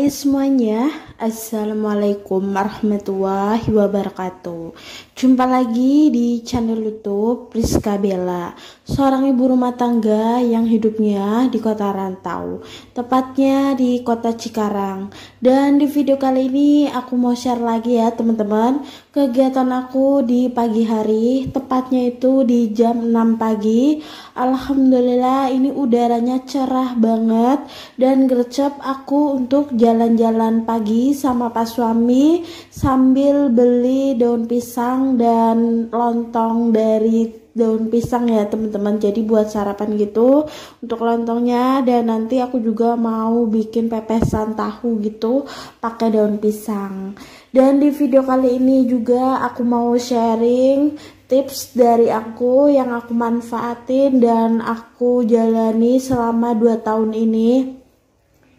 Hai semuanya, Assalamualaikum warahmatullahi wabarakatuh. Jumpa lagi di channel YouTube Rizka Bella, seorang ibu rumah tangga yang hidupnya di kota rantau, tepatnya di kota Cikarang. Dan di video kali ini aku mau share lagi ya teman-teman, kegiatan aku di pagi hari, tepatnya itu di jam 6 pagi. Alhamdulillah ini udaranya cerah banget dan gercep. Aku untuk jalan-jalan pagi sama pas suami sambil beli daun pisang dan lontong dari daun pisang ya teman-teman, jadi buat sarapan gitu untuk lontongnya. Dan nanti aku juga mau bikin pepesan tahu gitu pakai daun pisang. Dan di video kali ini juga aku mau sharing tips dari aku yang aku manfaatin dan aku jalani selama 2 tahun ini.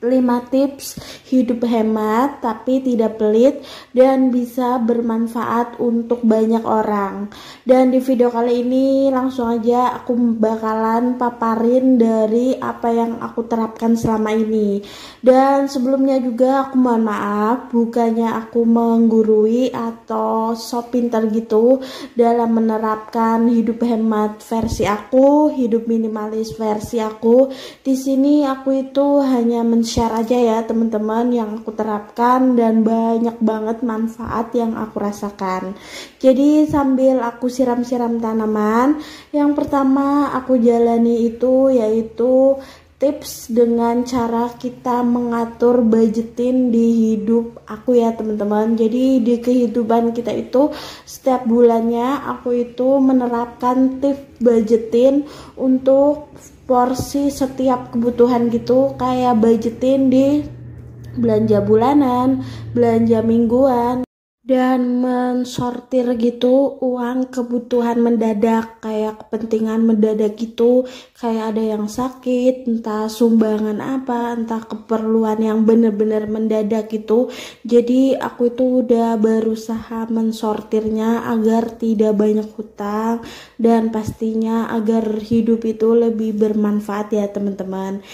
5 tips hidup hemat tapi tidak pelit dan bisa bermanfaat untuk banyak orang. Dan di video kali ini langsung aja aku bakalan paparin dari apa yang aku terapkan selama ini. Dan sebelumnya juga aku mohon maaf, bukannya aku menggurui atau sok pintar gitu dalam menerapkan hidup hemat versi aku, hidup minimalis versi aku. Di sini aku itu hanya share aja ya teman-teman yang aku terapkan dan banyak banget manfaat yang aku rasakan. Jadi sambil aku siram-siram tanaman, yang pertama aku jalani itu yaitu tips dengan cara kita mengatur budgetin di hidup aku ya teman-teman. Jadi di kehidupan kita itu setiap bulannya aku itu menerapkan tips budgetin untuk porsi setiap kebutuhan gitu, kayak budgetin di belanja bulanan, belanja mingguan, dan mensortir gitu uang kebutuhan mendadak kayak kepentingan mendadak gitu, kayak ada yang sakit, entah sumbangan apa, entah keperluan yang bener-bener mendadak gitu. Jadi aku itu udah berusaha mensortirnya agar tidak banyak hutang dan pastinya agar hidup itu lebih bermanfaat ya teman-teman.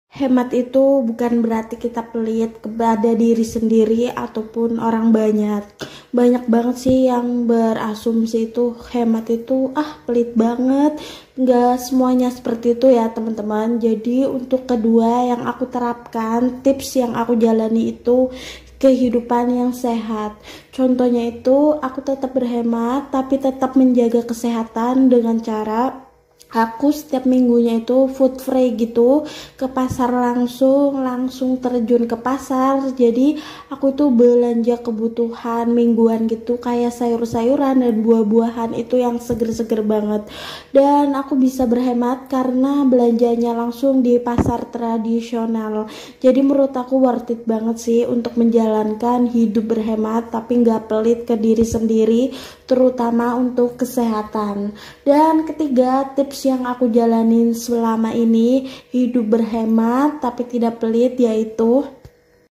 Hemat itu bukan berarti kita pelit kepada diri sendiri ataupun orang banyak. Banyak banget sih yang berasumsi itu hemat itu pelit banget. Nggak semuanya seperti itu ya teman-teman. Jadi untuk kedua yang aku terapkan, tips yang aku jalani itu kehidupan yang sehat. Contohnya itu aku tetap berhemat tapi tetap menjaga kesehatan dengan cara aku setiap minggunya itu food free gitu, ke pasar langsung terjun ke pasar. Jadi aku tuh belanja kebutuhan mingguan gitu, kayak sayur-sayuran dan buah-buahan itu yang seger-seger banget. Dan aku bisa berhemat karena belanjanya langsung di pasar tradisional. Jadi menurut aku worth it banget sih untuk menjalankan hidup berhemat tapi nggak pelit ke diri sendiri, terutama untuk kesehatan. Dan ketiga tips yang aku jalanin selama ini hidup berhemat tapi tidak pelit yaitu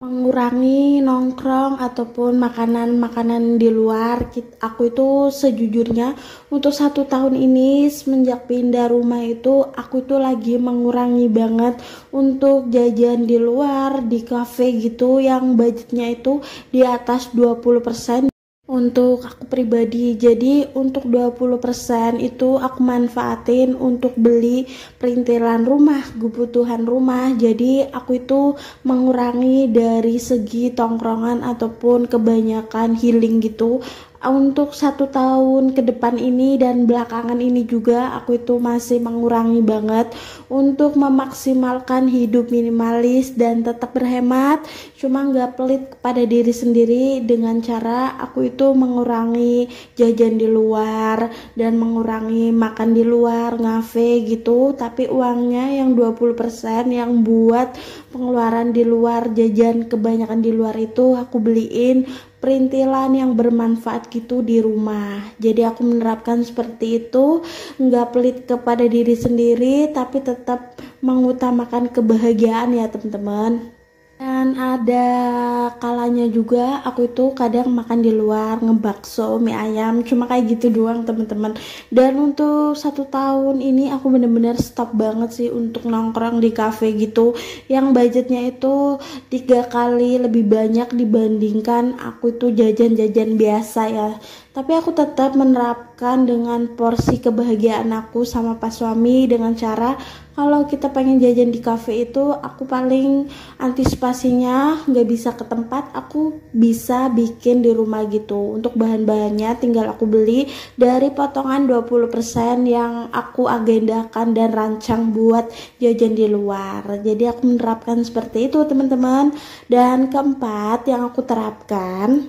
mengurangi nongkrong ataupun makanan-makanan di luar. Aku itu sejujurnya untuk 1 tahun ini semenjak pindah rumah itu aku itu lagi mengurangi banget untuk jajan di luar, di cafe gitu yang budgetnya itu di atas 20%. Untuk aku pribadi, jadi untuk 20% itu aku manfaatin untuk beli perintilan rumah, kebutuhan rumah. Jadi aku itu mengurangi dari segi tongkrongan ataupun kebanyakan healing gitu. Untuk 1 tahun ke depan ini dan belakangan ini juga aku itu masih mengurangi banget untuk memaksimalkan hidup minimalis dan tetap berhemat, cuma nggak pelit kepada diri sendiri dengan cara aku itu mengurangi jajan di luar dan mengurangi makan di luar, ngafe gitu. Tapi uangnya yang 20% yang buat pengeluaran di luar, jajan kebanyakan di luar itu aku beliin perintilan yang bermanfaat gitu di rumah. Jadi aku menerapkan seperti itu, nggak pelit kepada diri sendiri tapi tetap mengutamakan kebahagiaan ya teman-teman. Dan ada kalanya juga aku itu kadang makan di luar, ngebakso, mie ayam, cuma kayak gitu doang teman-teman. Dan untuk 1 tahun ini aku bener-bener stop banget sih untuk nongkrong di cafe gitu, yang budgetnya itu 3 kali lebih banyak dibandingkan aku itu jajan-jajan biasa ya. Tapi aku tetap menerapkan dengan porsi kebahagiaan aku sama pas suami dengan cara kalau kita pengen jajan di cafe itu aku paling antisipasinya nggak bisa ke tempat, aku bisa bikin di rumah gitu. Untuk bahan-bahannya tinggal aku beli dari potongan 20% yang aku agendakan dan rancang buat jajan di luar. Jadi aku menerapkan seperti itu teman-teman. Dan keempat yang aku terapkan,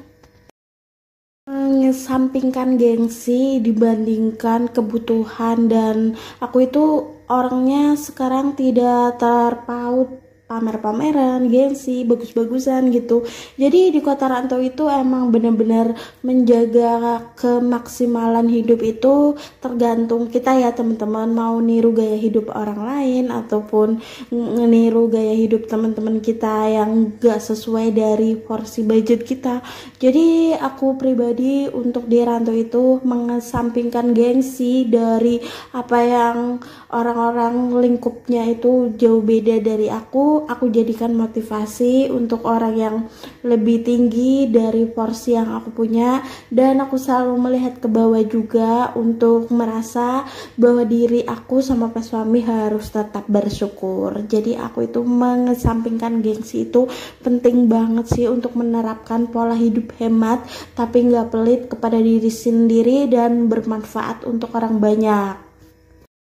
mengesampingkan gengsi dibandingkan kebutuhan. Dan aku itu orangnya sekarang tidak terpaut pamer-pameran, gengsi, bagus-bagusan gitu. Jadi di kota rantau itu emang bener-bener menjaga kemaksimalan hidup itu tergantung kita ya teman-teman, mau niru gaya hidup orang lain ataupun niru gaya hidup teman-teman kita yang gak sesuai dari porsi budget kita. Jadi aku pribadi untuk di rantau itu mengesampingkan gengsi dari apa yang orang-orang lingkupnya itu jauh beda dari aku jadikan motivasi untuk orang yang lebih tinggi dari porsi yang aku punya. Dan aku selalu melihat ke bawah juga untuk merasa bahwa diri aku sama pas suami harus tetap bersyukur. Jadi aku itu mengesampingkan gengsi itu penting banget sih untuk menerapkan pola hidup hemat tapi nggak pelit kepada diri sendiri dan bermanfaat untuk orang banyak.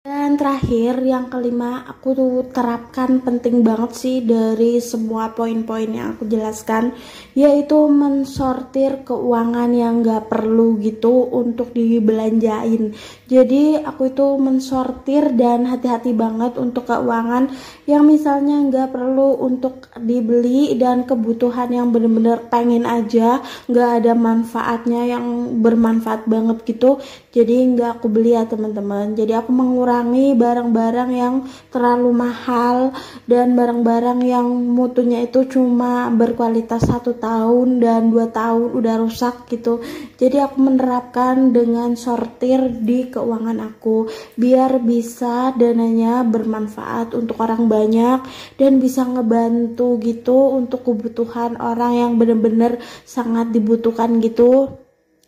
Dan terakhir yang kelima aku tuh terapkan penting banget sih dari semua poin-poin yang aku jelaskan, yaitu mensortir keuangan yang gak perlu gitu untuk dibelanjain. Jadi aku itu mensortir dan hati-hati banget untuk keuangan yang misalnya gak perlu untuk dibeli dan kebutuhan yang bener-bener pengen aja, gak ada manfaatnya yang bermanfaat banget gitu, jadi nggak aku beli ya teman-teman. Jadi aku mengurangi barang-barang yang terlalu mahal dan barang-barang yang mutunya itu cuma berkualitas 1 tahun dan 2 tahun udah rusak gitu. Jadi aku menerapkan dengan sortir di keuangan aku biar bisa dananya bermanfaat untuk orang banyak dan bisa ngebantu gitu untuk kebutuhan orang yang bener-bener sangat dibutuhkan gitu.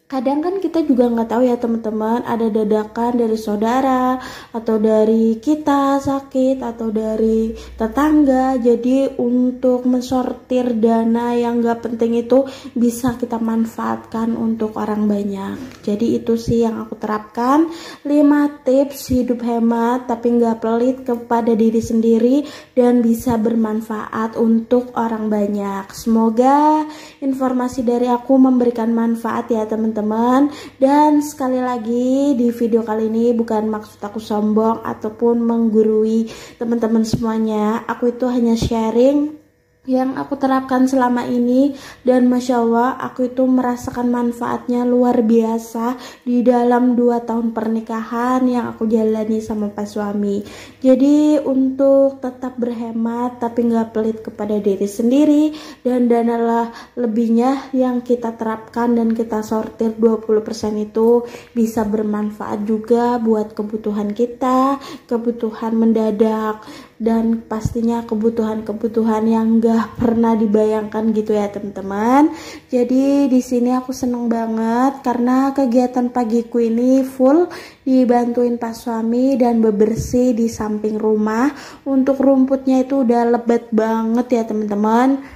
Kadang kan kita juga nggak tahu ya teman-teman, ada dadakan dari saudara atau dari kita sakit atau dari tetangga. Jadi untuk mensortir dana yang nggak penting itu bisa kita manfaatkan untuk orang banyak. Jadi itu sih yang aku terapkan, 5 tips hidup hemat tapi nggak pelit kepada diri sendiri dan bisa bermanfaat untuk orang banyak. Semoga informasi dari aku memberikan manfaat ya teman-teman. Dan sekali lagi di video kali ini bukan maksud aku sombong ataupun menggurui teman-teman semuanya. Aku itu hanya sharing yang aku terapkan selama ini dan Masya Allah aku itu merasakan manfaatnya luar biasa di dalam 2 tahun pernikahan yang aku jalani sama pas suami. Jadi untuk tetap berhemat tapi nggak pelit kepada diri sendiri, dan dana lebihnya yang kita terapkan dan kita sortir 20% itu bisa bermanfaat juga buat kebutuhan kita, kebutuhan mendadak, dan pastinya kebutuhan-kebutuhan yang gak pernah dibayangkan gitu ya teman-teman. Jadi di sini aku seneng banget karena kegiatan pagiku ini full dibantuin pas suami dan bebersih di samping rumah. Untuk rumputnya itu udah lebat banget ya teman-teman.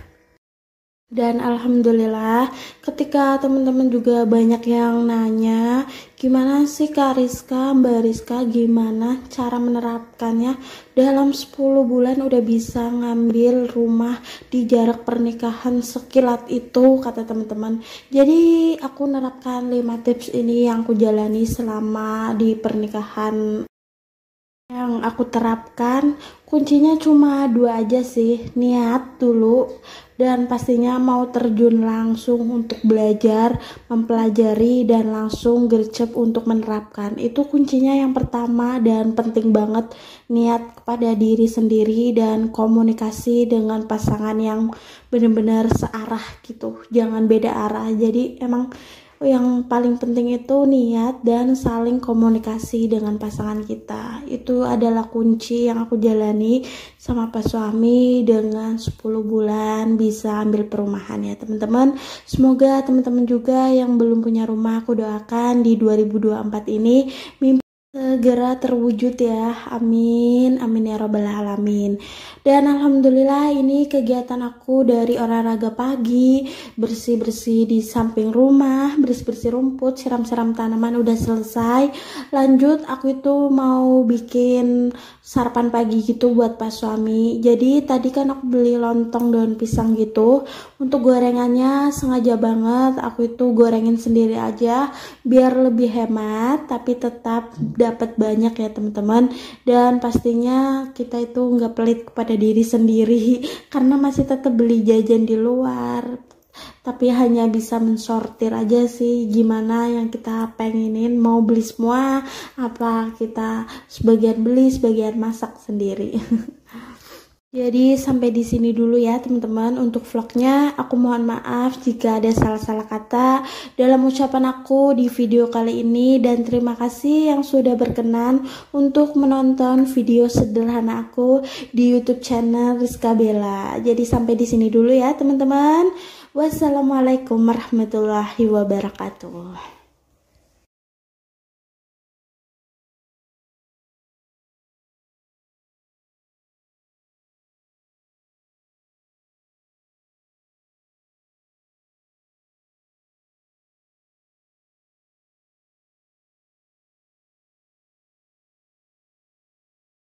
Dan alhamdulillah ketika teman-teman juga banyak yang nanya gimana sih Kak Rizka, Mbak Rizka gimana cara menerapkannya dalam 10 bulan udah bisa ngambil rumah di jarak pernikahan sekilat itu kata teman-teman. Jadi aku menerapkan 5 tips ini yang aku jalani selama di pernikahan Yang aku terapkan kuncinya cuma dua aja sih, niat dulu dan pastinya mau terjun langsung untuk belajar, mempelajari dan langsung gercep untuk menerapkan. Itu kuncinya yang pertama dan penting banget, niat kepada diri sendiri dan komunikasi dengan pasangan yang benar-benar searah gitu. Jangan beda arah. Jadi emang yang paling penting itu niat dan saling komunikasi dengan pasangan kita. Itu adalah kunci yang aku jalani sama pas suami dengan 10 bulan bisa ambil perumahan ya teman-teman. Semoga teman-teman juga yang belum punya rumah, aku doakan di 2024 ini mimpi segera terwujud ya, amin amin ya robbal alamin. Dan alhamdulillah ini kegiatan aku dari olahraga pagi, bersih-bersih di samping rumah, bersih-bersih rumput, siram-siram tanaman udah selesai. Lanjut aku itu mau bikin sarapan pagi gitu buat pas suami. Jadi tadi kan aku beli lontong daun pisang gitu. Untuk gorengannya sengaja banget aku itu gorengin sendiri aja biar lebih hemat tapi tetap dapat banyak ya teman-teman. Dan pastinya kita itu nggak pelit kepada diri sendiri karena masih tetap beli jajan di luar, tapi hanya bisa mensortir aja sih gimana yang kita pengenin, mau beli semua apa kita sebagian beli sebagian masak sendiri. Jadi sampai di sini dulu ya teman-teman untuk vlognya. Aku mohon maaf jika ada salah-salah kata dalam ucapan aku di video kali ini, dan terima kasih yang sudah berkenan untuk menonton video sederhana aku di YouTube channel Rizka Bella. Jadi sampai di sini dulu ya teman-teman. Wassalamualaikum warahmatullahi wabarakatuh.